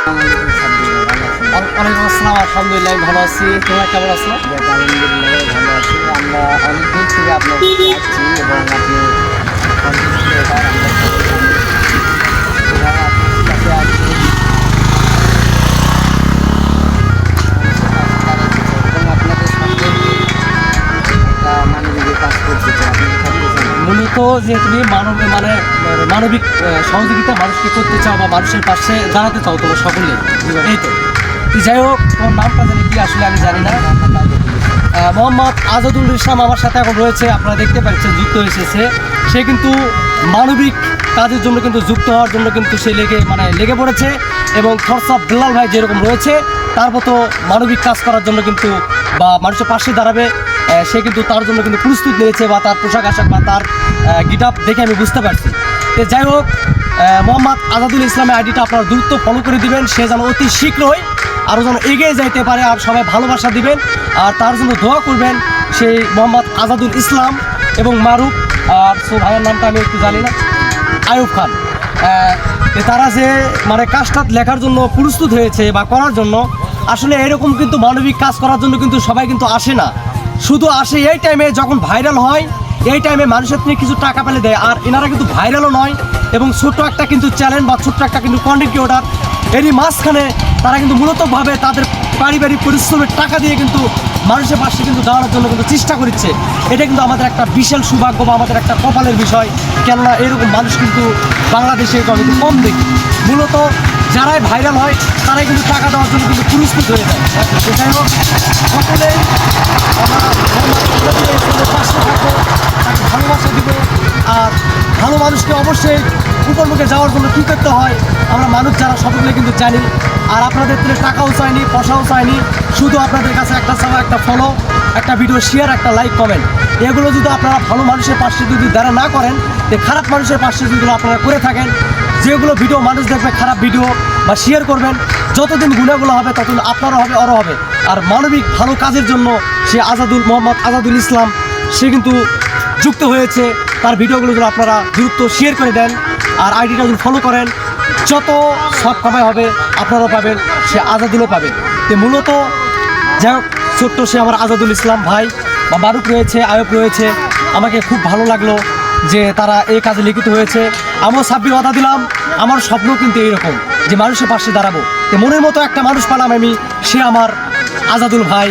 ওয়ালাইকুম আসসালাম। আলহামদুলিল্লাহ ভালো আছি। তোমরা কেমন আছো? আলহামদুলিল্লাহ ভালো আছি। আমরা অনেকদিন থেকে আপনার কাছে আসছি এবং আপনি কন্টিনিউ এবার আমরা এবার আপনার কাছে আসছি এবং আপনাদের সঙ্গে একটা মানবিক কাজ করতে চাই। আপনি থাকতেছেন মূলত যে তুমি মানবিক সহযোগিতা মানুষকে করতে চাও বা মানুষের পাশে দাঁড়াতে চাও তোমরা সকলে, এই তো। যাই হোক, তোমার নামটা জানি কি আসলে আমি জানি না। মোহাম্মদ আজাদুল ইসলাম আমার সাথে এখন রয়েছে, আপনারা দেখতে পাচ্ছেন যুক্ত এসেছে। সে কিন্তু মানবিক কাজের জন্য কিন্তু যুক্ত হওয়ার জন্য কিন্তু সে লেগে পড়েছে এবং খরচা বেলাল ভাই যেরকম রয়েছে তার মতো মানবিক কাজ করার জন্য কিন্তু বা মানুষের পাশে দাঁড়াবে, সে কিন্তু তার জন্য কিন্তু প্রস্তুত নিয়েছে বা তার পোশাক আশাক বা তার গিটআপ দেখে আমি বুঝতে পারছি। তো যাই হোক, মোহাম্মদ আজাদুল ইসলামের আইডিটা আপনারা দ্রুত ফলো করে দিবেন, সে যেন অতি শীঘ্রই আরও যেন এগিয়ে যাইতে পারে আর সবাই ভালোবাসা দিবেন আর তার জন্য দোয়া করবেন। সেই মোহাম্মদ আজাদুল ইসলাম এবং মারুফ আর ভাইয়ের নামটা আমি একটু জানি না, আয়ুব খান, তারা যে কাজটা লেখার জন্য প্রস্তুত হয়েছে বা করার জন্য, আসলে এরকম কিন্তু মানবিক কাজ করার জন্য কিন্তু সবাই কিন্তু আসে না, শুধু আসে এই টাইমে যখন ভাইরাল হয়, এই টাইমে মানুষের থেকে কিছু টাকা পেলে দেয়। আর এনারা কিন্তু ভাইরালও নয় এবং ছোট্ট একটা কিন্তু চ্যানেল বা ছোট্ট একটা কিন্তু কন্টেন্ট ক্রিয়েটর, এরই মাঝখানে তারা কিন্তু মূলতভাবে তাদের পারিবারিক পরিশ্রমের টাকা দিয়ে কিন্তু মানুষের পাশে কিন্তু দাঁড়ানোর জন্য কিন্তু চেষ্টা করছে। এটা কিন্তু আমাদের একটা বিশাল সৌভাগ্য বা আমাদের একটা কপালের বিষয়, কেননা এরকম মানুষ কিন্তু বাংলাদেশে কিন্তু কম দেখি। মূলত যারাই ভাইরাল হয় তারাই কিন্তু টাকা দেওয়ার জন্য কিন্তু পুরস্কৃত হয়ে যায়। যাই হোক, সকলেই পাশে থাকবো, তাকে ভালোবাসা দিব। আর ভালো মানুষকে অবশ্যই উপরমুখে যাওয়ার জন্য কী করতে হয় আমরা মানুষ যারা সকলে কিন্তু জানি। আর আপনাদের থেকে টাকাও চাইনি, পয়সাও চাইনি, শুধু আপনাদের কাছে একটা চাওয়া, একটা ফলো, একটা ভিডিও শেয়ার, একটা লাইক, কমেন্ট। এগুলো যদি আপনারা ভালো মানুষের পাশে যদি দাঁড়া না করেন, যে খারাপ মানুষের পাশে যেগুলো আপনারা করে থাকেন, যেগুলো ভিডিও মানুষ দেখবে খারাপ ভিডিও বা শেয়ার করবেন, যতদিন গুণাগুলো হবে ততদিন আপনারও হবে, ওরও হবে। আর মানবিক ভালো কাজের জন্য সে মোহাম্মদ আজাদুল ইসলাম সে কিন্তু যুক্ত হয়েছে। তার ভিডিওগুলো যদি আপনারা দ্রুত শেয়ার করে দেন আর আইডিটা যদি ফলো করেন, যত সব কামাই হবে আপনারাও পাবেন, সে আজাদুলও পাবেন। তো মূলত যাই হোক, ছোট্ট সে আমার আজাদুল ইসলাম ভাই বা মারুফ রয়েছে, আয়ব রয়েছে, আমাকে খুব ভালো লাগলো যে তারা এই কাজে লিখিত হয়েছে। আমিও সাব্বির কথা দিলাম, আমার স্বপ্ন কিন্তু এইরকম যে মানুষের পাশে দাঁড়াবো। তো মনের মতো একটা মানুষ পালাম আমি, সে আমার আজাদুল ভাই।